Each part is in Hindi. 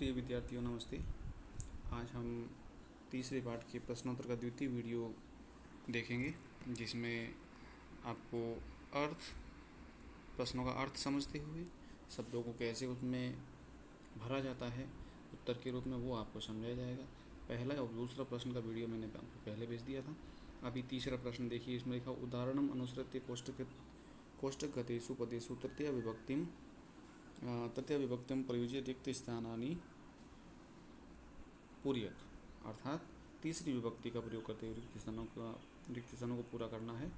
प्रिय विद्यार्थियों नमस्ते। आज हम तीसरे पाठ के प्रश्नोत्तर का द्वितीय वीडियो देखेंगे, जिसमें आपको अर्थ प्रश्नों का अर्थ समझते हुए शब्दों को कैसे उसमें भरा जाता है उत्तर के रूप में, वो आपको समझाया जाएगा। पहला और दूसरा प्रश्न का वीडियो मैंने आपको पहले भेज दिया था। अभी तीसरा प्रश्न देखिए। इसमें लिखा उदाहरणम अनुसृत्य कोष्टक गतेषु पदेषु तृतीय विभक्तिम प्रयुज्य रिक्त स्थानानि पूर्यत, अर्थात तीसरी विभक्ति का प्रयोग करते हुए रिक्त स्थानों को पूरा करना है।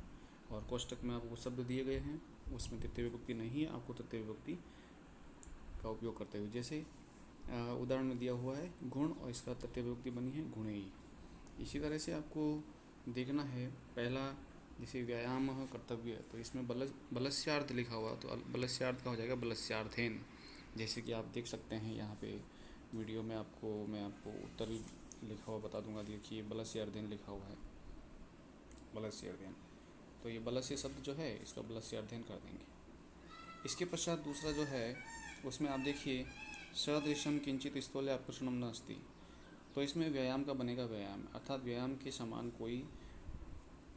और कोष्टक में आपको शब्द दिए गए हैं, उसमें तृतीय विभक्ति नहीं है, आपको तृतीय विभक्ति का उपयोग करते हुए, जैसे उदाहरण में दिया हुआ है गुण और इसका तृतीय विभक्ति बनी है गुणेयी। इसी तरह से आपको देखना है। पहला जैसे व्यायाम कर्तव्य, तो इसमें बलस्यार्थ लिखा हुआ, तो बलस्यार्थ का हो जाएगा बलस्यार्थेन। जैसे कि आप देख सकते हैं यहाँ पे वीडियो में मैं आपको उत्तर लिखा हुआ बता दूंगा। देखिए बलस्यार्थेन लिखा हुआ है, बलस्यार्थेन। तो ये बलस्य शब्द जो है, इसका बलस्यार्थेन कर देंगे। इसके पश्चात दूसरा जो है, उसमें आप देखिए सदृशम किंचित स्थूल्य आकर्षणम न अस्ति। तो इसमें व्यायाम का बनेगा व्यायाम, अर्थात व्यायाम के समान कोई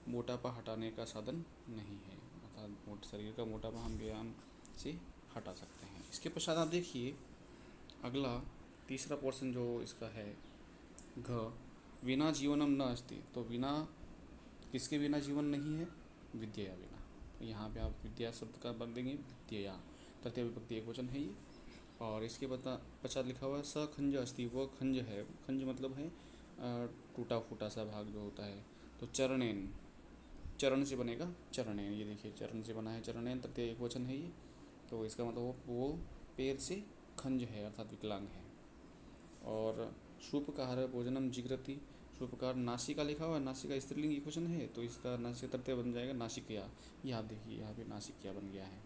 मोटापा हटाने का साधन नहीं है, अर्थात शरीर का मोटापा हम व्यायाम से हटा सकते हैं। इसके पश्चात आप देखिए अगला तीसरा पोर्शन जो इसका है, घ विना जीवनम न अस्ति। तो बिना किसके बिना जीवन नहीं है? विद्या बिना। तो यहाँ पे आप विद्या शब्द का बन देंगे विद्या, तृतीय विभक्ति एकवचन है ये। और इसके पश्चात लिखा हुआ है स खंज अस्ति। वो खंज है, खंज मतलब है टूटा फूटा सा भाग जो होता है। तो चरणेन, चरण से बनेगा चरणेन। ये देखिए चरण से बना है चरणेन, तृतीय एकवचन है ये। तो इसका मतलब वो पैर से खंज है, अर्थात विकलांग है। और शूपकार भोजनम जिग्रति। शूपकार नासिका लिखा हुआ है, नासिका स्त्रीलिंग एकवचन है, तो इसका नासिका तृतीय बन जाएगा नासिकया। ये आप देखिए यहाँ पे नासिकया बन गया है।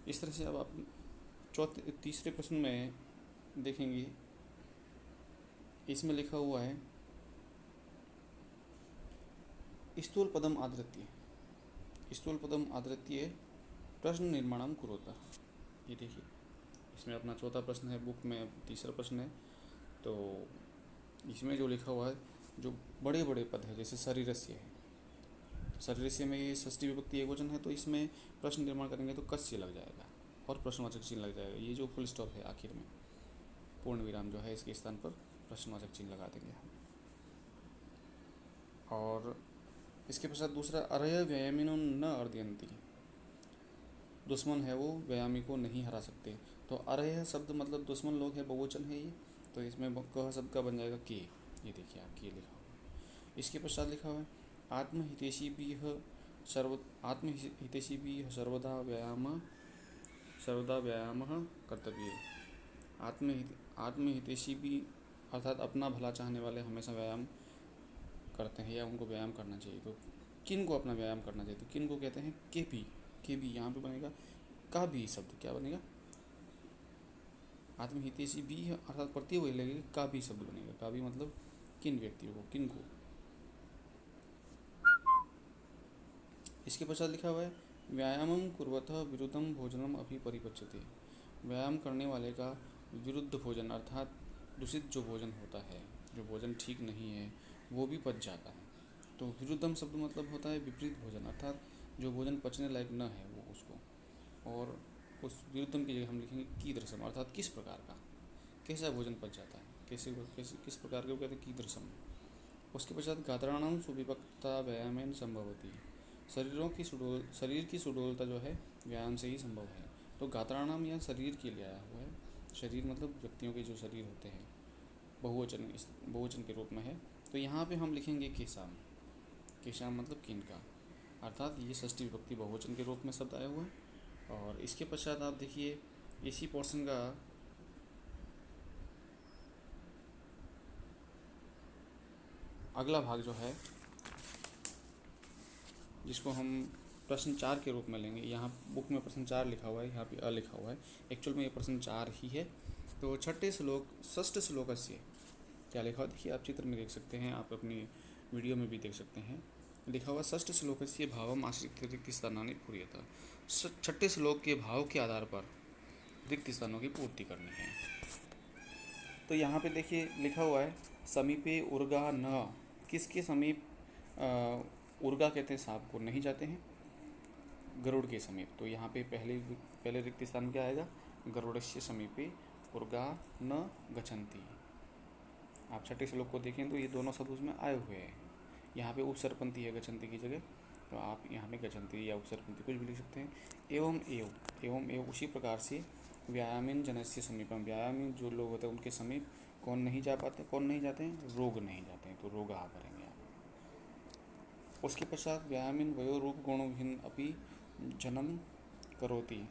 इस तरह से अब आप तीसरे प्रश्न में देखेंगे, इसमें लिखा हुआ है स्थूल पदम आदृत्य। स्थूल पदम आदृत्य प्रश्न निर्माणम कुरुता। ये देखिए इसमें अपना चौथा प्रश्न है, बुक में तीसरा प्रश्न है। तो इसमें जो लिखा हुआ है, जो बड़े बड़े पद है, जैसे शरीरस्य है, तो शरीरस्य में ये षष्ठी विभक्ति एकवचन है, तो इसमें प्रश्न निर्माण करेंगे तो कस्य लग जाएगा और प्रश्नवाचक चिन्ह लग जाएगा। ये जो फुल स्टॉप है आखिर में, पूर्ण विराम जो है, इसके स्थान पर प्रश्नवाचक चिन्ह लगा देंगे हम। और इसके पश्चात दूसरा अरय व्यायामिनो न अर्दयन्ति। दुश्मन है वो व्यायामी को नहीं हरा सकते। तो अरय शब्द मतलब दुश्मन लोग है, बहुवचन है ये। तो इसमें कह शब्द का बन जाएगा के। ये देखिए आप के लिखा हुआ। इसके पश्चात लिखा हुआ है आत्महितैषी भी सर्वदा व्यायाम कर्तव्य। आत्महितैषी भी अर्थात अपना भला चाहने वाले हमेशा व्यायाम करते हैं या उनको व्यायाम करना चाहिए। तो किन को अपना व्यायाम करना चाहिए, तो किन को कहते हैं? के भी यहाँ पे बनेगा का भी शब्द क्या बनेगा? आत्महितैषी भी अर्थात प्रत्यय वही लगेगा, का भी शब्द बनेगा। का भी मतलब किन व्यक्तियों को, किन को। इसके पश्चात लिखा हुआ है व्यायामम कुर्वतः विरुद्धम भोजनम अपि परिपच्यते। व्यायाम करने वाले का विरुद्ध भोजन अर्थात दूषित जो भोजन होता है, जो भोजन ठीक नहीं है, वो भी पच जाता है। तो विरुद्धम शब्द मतलब होता है विपरीत भोजन, अर्थात जो भोजन पचने लायक न है वो उसको। और उस विरुद्धम की जगह हम लिखेंगे कीदृशम, अर्थात किस प्रकार का, कैसा भोजन पच जाता है, किस प्रकार के, वो कहते हैं कीदृशम। उसके पश्चात गात्राणाम सुविभक्ता व्यायामेन संभवती। शरीर की सुडोलता जो है व्यायाम से ही संभव है। तो गात्राणाम या शरीर के लिए आया हुआ है। शरीर मतलब व्यक्तियों के जो शरीर होते हैं, बहुवचन के रूप में है। तो यहाँ पे हम लिखेंगे केशाम। केशाम मतलब किन का, अर्थात ये षष्ठी विभक्ति बहुवचन के रूप में शब्द आया हुआ है। और इसके पश्चात आप देखिए इसी पोर्शन का अगला भाग जो है, जिसको हम प्रश्न 4 के रूप में लेंगे। यहाँ बुक में प्रश्न 4 लिखा हुआ है, यहाँ पे अ लिखा हुआ है, एक्चुअल में ये प्रश्न 4 ही है। तो षष्ठ श्लोकस्य क्या लिखा हुआ देखिए, आप चित्र में देख सकते हैं, आप अपनी वीडियो में भी देख सकते हैं। लिखा हुआ षष्ठ श्लोकस्य भावम आश्रित्य रिक्त स्थानानि पूर्यतः। छठे श्लोक के भाव के आधार पर रिक्त स्थानों की पूर्ति करनी है। तो यहाँ पे देखिए लिखा हुआ है समीपे उर्गा न, किसके समीप उर्गा कहते हैं सांप को, नहीं जाते हैं, गरुड़ के समीप। तो यहाँ पे पहले रिक्त स्थान क्या आएगा, गरुड़स्य समीपे उर्गा न गच्छन्ति। आप छठे श्लोक को देखें तो ये दोनों शब्द उसमें आए हुए हैं। यहाँ पे उपसर्पंती है गच्छन्ति की जगह, तो आप यहाँ पे गच्छन्ति या उपसर्पंती कुछ भी लिख सकते हैं। एवं एवं उसी प्रकार से व्यायामीन जनस्य समीपम, व्यायामी जो लोग होते हैं उनके समीप कौन नहीं जा पाते, कौन नहीं जाते हैं, रोग नहीं जाते हैं, तो रोग आ करेंगे आप। उसके पश्चात व्यायामीन वयो रूप गुणों भिन्न अपि जन्म करोति।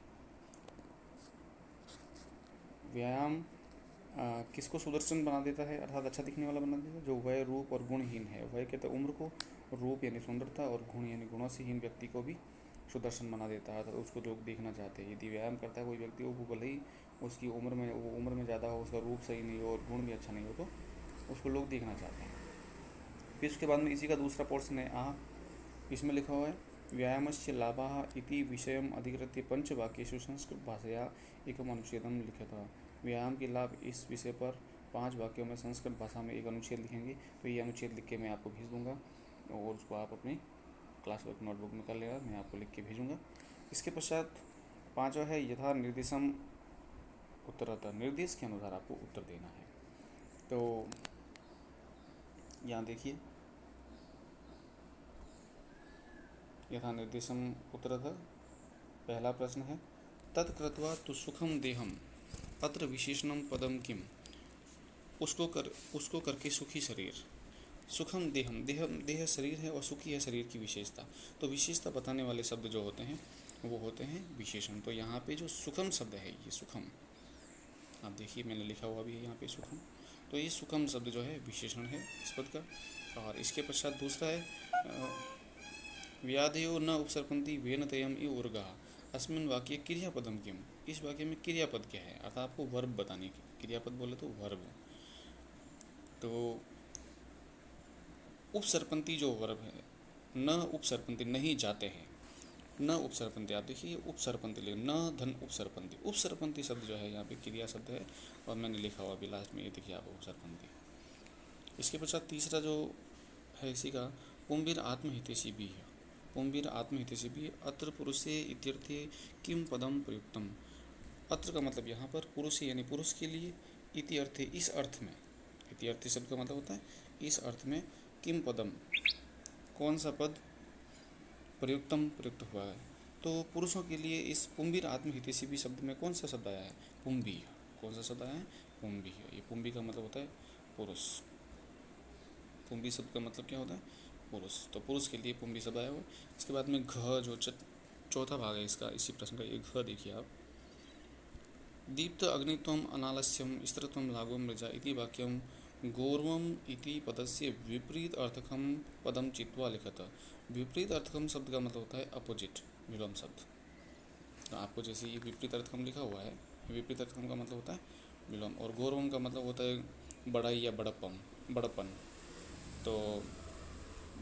व्यायाम किसको सुदर्शन बना देता है, अर्थात अच्छा दिखने वाला बना देता है, जो वय रूप और गुणहीन है। वय कहते हैं उम्र को, रूप यानी सुंदरता, और गुण यानी गुणों से हीन व्यक्ति को भी सुदर्शन बना देता है, तो उसको लोग देखना चाहते हैं। यदि व्यायाम करता है कोई व्यक्ति, वो भले ही उसकी उम्र में ज़्यादा हो, उसका रूप सही नहीं हो और गुण भी अच्छा नहीं हो, तो उसको लोग देखना चाहते हैं। फिर उसके बाद में इसी का दूसरा पोर्शन है इसमें लिखा हुआ है व्यायामस्य लाभाः इति विषयम अधिकृत्य पंचवाक्येषु संस्कृत भाषया एकम अनुच्छेदम लिखितः। व्यायाम के लाभ इस विषय पर 5 वाक्यों में संस्कृत भाषा में एक अनुच्छेद लिखेंगे। तो ये अनुच्छेद लिख के मैं आपको भेज दूंगा और उसको आप अपनी क्लास वर्क नोटबुक में कर लेना, मैं आपको लिख के भेजूँगा। इसके पश्चात 5वां है यथा निर्देशम उत्तरतः, निर्देश के अनुसार आपको उत्तर देना है। तो यहाँ देखिए यथा निर्देशम उत्तरतः पहला प्रश्न है तत्कृत्वा तु सुखम देहम अत्र विशेषणम पदम किम। उसको करके सुखी शरीर, सुखम देहम, देह शरीर है और सुखी है शरीर की विशेषता। तो विशेषता बताने वाले शब्द जो होते हैं वो होते हैं विशेषण। तो यहाँ पे जो सुखम शब्द है, ये सुखम, आप देखिए मैंने लिखा हुआ भी है यहाँ पे सुखम, तो ये सुखम शब्द जो है विशेषण है इस पद का। और इसके पश्चात दूसरा है व्याधयो न उपसर्पन्ति वेन तयम इ उर्गा अस्मिन वाक्य क्रियापदम किम। इस वाक्य में क्रियापद क्या है, अर्थात आपको वर्ब बताने की, क्रियापद बोले तो वर्ब। तो उपसर्पन्ति जो वर्ब है, न उपसर्पन्ति नहीं जाते हैं, न उपसर्पन्ति, आप देखिए उपसर्पन्ति ले, न धन उपसर्पन्ति, उपसर्पन्ति शब्द जो है यहाँ पे क्रिया शब्द है और मैंने लिखा हुआ अभी लास्ट में, ये देखिए आप उपसर्पन्ति। इसके पश्चात तीसरा जो है इसी का पुंबीर आत्महितैषी भी है, पुंबीर आत्महितैषी भी अत्र पुरुषे इत्यर्थे किम पदम प्रयुक्तम। अत्र का मतलब यहाँ पर पुरुष यानी पुरुष के लिए, इति अर्थे इस अर्थ में, इति अर्थ शब्द का मतलब होता है इस अर्थ में, किम पदम कौन सा पद, प्रयुक्तम प्रयुक्त हुआ है। तो पुरुषों के लिए इस पुंबीर आत्महितैषी भी शब्द में कौन सा शब्द आया है, पुंबी। कौन सा शब्द आया है, पुंबी है। ये पुंबी का मतलब होता है पुरुष, पुंबी शब्द का मतलब क्या होता है, पुरुष। तो पुरुष के लिए पुंबी शब्द आया हुआ। इसके बाद में घ जो चौथा भाग है इसका, इसी प्रश्न का, ये घ देखिए आप, दीप्त अग्नित्वम अनालस्यम स्त्रीत्वम लागो मृजा इति वाक्यम गौरवम इति पदस्य विपरीत अर्थकम पदम चित्वा लिखत। विपरीत अर्थकम शब्द का मतलब होता है अपोजिट, विलोम शब्द। तो आपको जैसे ये विपरीत अर्थकम लिखा हुआ है, विपरीत अर्थकम का मतलब होता है विलोम, और गौरवम का मतलब होता है बड़ाई या बड़प्पन। तो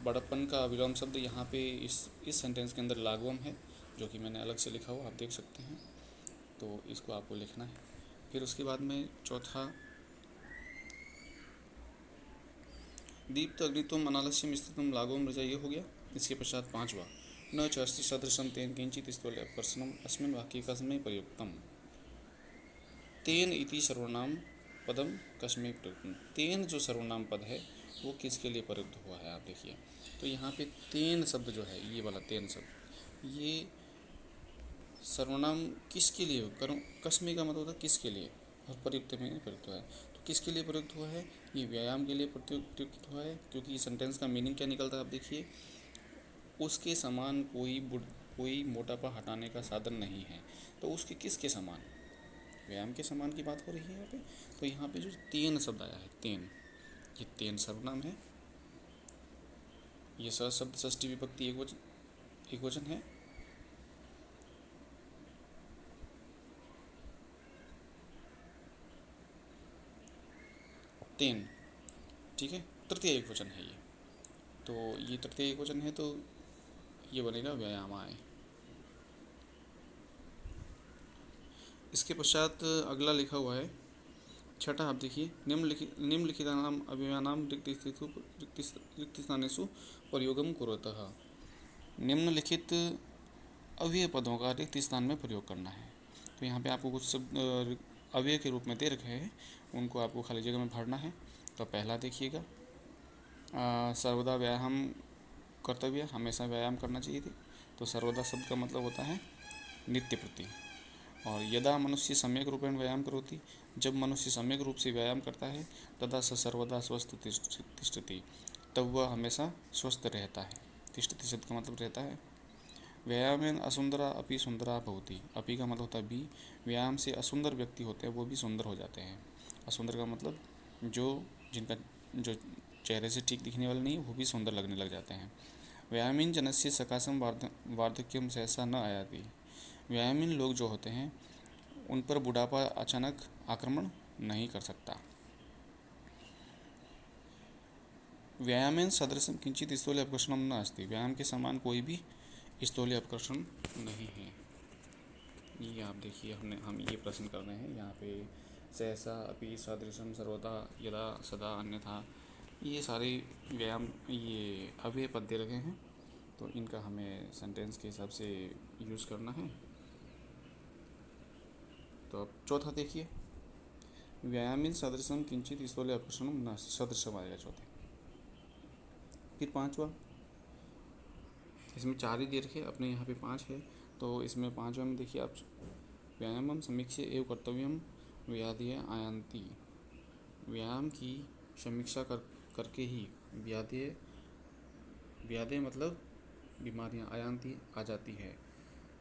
बड़प्पन का विलोम शब्द यहाँ पे इस सेंटेंस के अंदर लागवम है, जो कि मैंने अलग से लिखा हुआ, आप देख सकते हैं। तो इसको आपको लिखना है। फिर उसके बाद में चौथा दीप्त अग्नित्वम अनालस्यम स्थितम लागो मृजा, ये हो गया। इसके पश्चात 5वां न च अस्ति सदृशं तेन किंचित स्थूलपर्शनम अस्मिन् वाक्ये कस्मै प्रयुक्तम। तेन इति सर्वनाम पदम कस्मै प्रयुक्तम। तेन जो सर्वनाम पद है वो किसके लिए प्रयुक्त हुआ है, आप देखिए। तो यहाँ पे तेन शब्द जो है, ये वाला तेन शब्द, ये सर्वनाम किसके लिए, कस्मै का मतलब होता है किसके लिए, और प्रयुक्त में प्रयुक्त हुआ है। तो किसके लिए प्रयुक्त हुआ है, ये व्यायाम के लिए प्रयुक्त हुआ है, क्योंकि इस सेंटेंस का मीनिंग क्या निकलता है, आप देखिए, उसके समान कोई मोटापा हटाने का साधन नहीं है। तो उसके किसके समान, व्यायाम के समान की बात हो रही है यहाँ पे। तो यहाँ पे जो तेन शब्द आया है, तेन, ये तेन सर्वनाम है। ये शब्द षष्ठी विभक्ति एक वचन है। तेन, ठीक है, तृतीय एक वचन है ये। तो ये तृतीय एक वचन है, तो ये बनेगा व्यायामाय। इसके पश्चात अगला लिखा हुआ है छठा, आप देखिए, निम्नलिखितानाम अव्ययानाम रिक्तिस्थानेषु प्रयोगम कुरुतः। निम्नलिखित अव्यय पदों का रिक्त स्थान में प्रयोग करना है। तो यहाँ पे आपको कुछ शब्द अव्यय के रूप में दे रखे हैं, उनको आपको खाली जगह में भरना है। तो पहला देखिएगा, सर्वदा व्यायाम कर्तव्य, हमेशा व्यायाम करना चाहिए थी। तो सर्वदा शब्द का मतलब होता है नित्य प्रति। और यदा मनुष्य सम्यक रूपेण व्यायाम करोति, जब मनुष्य सम्यक रूप से व्यायाम करता है, तदा स सर्वदा स्वस्थ तिष्ठति, तब वह हमेशा स्वस्थ रहता है। तिष्ठति शब्द का मतलब रहता है। व्यायामेन असुंदरा अपि सुंदरा भवति, अपि का मतलब होता है भी। व्यायाम से असुंदर व्यक्ति होते हैं वो भी सुंदर हो जाते हैं। असुंदर का मतलब जो चेहरे से ठीक दिखने वाले नहीं, वो भी सुंदर लगने लग जाते हैं। व्यायामीन जनस्य सकाशम वार्धक्यम सहसा न आयाति, व्यायामीन लोग जो होते हैं उन पर बुढ़ापा अचानक आक्रमण नहीं कर सकता। व्यायामेन सदृशम किंचित स्थूल्य अपकर्षणम न अस्ति, व्यायाम के समान कोई भी स्थूल्य अपकर्षण नहीं है। ये आप देखिए, हम ये प्रश्न कर रहे हैं यहाँ पे, सहसा अपि सदृशम सर्वदा यदा सदा अन्यथा, ये सारे व्यायाम ये अव्यय पद दे रखे हैं। तो इनका हमें सेंटेंस के हिसाब से यूज़ करना है। तो अब चौथा देखिए, व्यायामिन सदृशम किंचित स्थूल्य अपकर्षणम न, सदृशम आएगा चौथे। फिर पांचवा, इसमें 4 ही दे रखे, अपने यहाँ पे 5 है। तो इसमें 5वां में देखिए आप, व्यायामम समीक्षा एवं कर्तव्यम व्याधि आयांति, व्यायाम की समीक्षा करके ही व्याधि मतलब बीमारियाँ आयांति आ जाती है,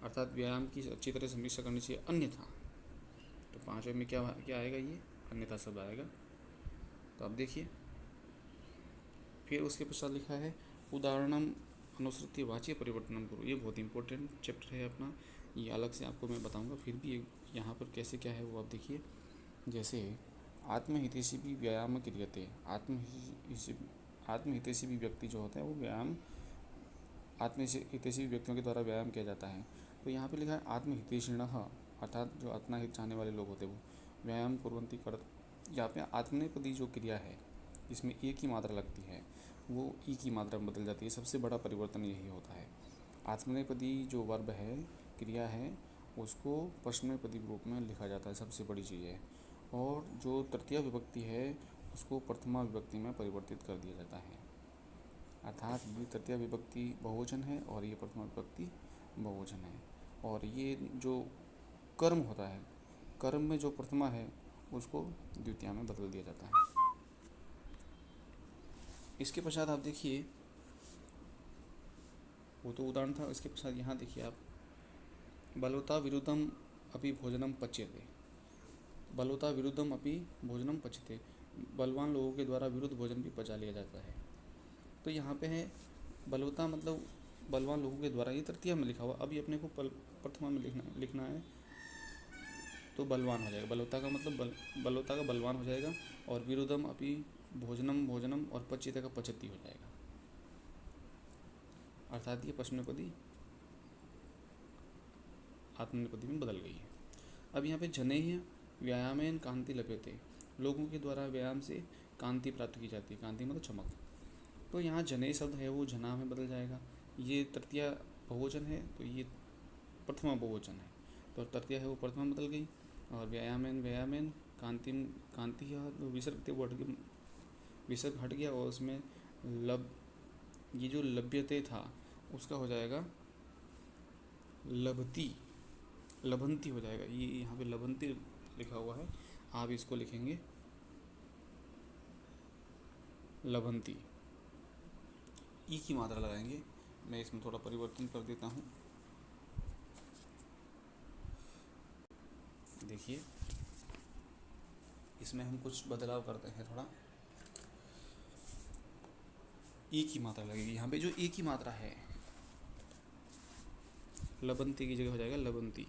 अर्थात व्यायाम की अच्छी तरह समीक्षा करनी चाहिए, अन्यथा। तो 5वें में क्या आएगा, ये अन्यथा शब्द आएगा। तो आप देखिए, फिर उसके पश्चात लिखा है उदाहरणम अनुसृत्य वाच्य परिवर्तनम करो। ये बहुत इंपॉर्टेंट चैप्टर है अपना, ये अलग से आपको मैं बताऊंगा। फिर भी यहाँ पर कैसे क्या है वो आप देखिए। जैसे आत्महितैषी भी व्यायाम क्रियते, आत्महितैषी भी व्यक्ति जो होता है वो व्यायाम, आत्महितैषी व्यक्तियों के द्वारा व्यायाम किया जाता है। तो यहाँ पे लिखा है आत्महितैषिणः, अर्थात जो अपना हित चाहने वाले लोग होते हैं वो व्यायाम कुर्वन्ति कर। यहाँ पे आत्मनेपदी जो क्रिया है, इसमें ए की मात्रा लगती है, वो ई की मात्रा में बदल जाती है। सबसे बड़ा परिवर्तन यही होता है। आत्मनेपदी जो वर्ब है, क्रिया है, उसको प्रश्ननेपदी रूप में लिखा जाता है, सबसे बड़ी चीज़ है। और जो तृतीया विभक्ति है उसको प्रथमा विभक्ति में परिवर्तित कर दिया जाता है, अर्थात ये तृतीया विभक्ति बहुवचन है और ये प्रथमा विभक्ति बहुवचन है। और ये जो कर्म होता है, कर्म में जो प्रथमा है उसको द्वितीया में बदल दिया जाता है। इसके पश्चात आप देखिए, वो तो उदाहरण था। इसके पश्चात यहाँ देखिए आप, बलवता विरुद्धम अपि भोजनम पच्यते, बलवता विरुद्धम अपि भोजनम पच्यते, बलवान लोगों के द्वारा विरुद्ध भोजन भी पचा लिया जाता है। तो यहाँ पे है बलवता मतलब बलवान लोगों के द्वारा, ये तृतीया में लिखा हुआ, अभी अपने को प्रथमा में लिखना है। तो बलवान हो जाएगा, बलवता का मतलब बलवता का बलवान हो जाएगा। और विरुद्धम अपि भोजनम और पच्यते का पचती हो जाएगा, अर्थात ये प्रश्नपदी आत्मनेपदी में बदल गई है। अब यहाँ पे जनेय व्यायामेन कांति लभ्यते, लोगों के द्वारा व्यायाम से कांति प्राप्त की जाती है, कांति मतलब चमक। तो यहाँ जनेय शब्द है वो जना में बदल जाएगा। ये तृतीया बहुवचन है तो ये प्रथमा बहुवचन है, तो तृतीया है वो प्रथमा बदल गई। और व्यायामेन कांति है तो विसर्ग हट गया और उसमें ये जो लभ्यते था उसका हो जाएगा लभंती हो जाएगा। ये यहाँ पे लभंती लिखा हुआ है, आप इसको लिखेंगे लभंती, ई की मात्रा लगाएंगे। मैं इसमें थोड़ा परिवर्तन कर देता हूँ। देखिए, इसमें हम कुछ बदलाव करते हैं थोड़ा। ई की मात्रा लगेगी यहाँ पे, जो ई की मात्रा है लबंती की जगह हो जाएगा लबंती।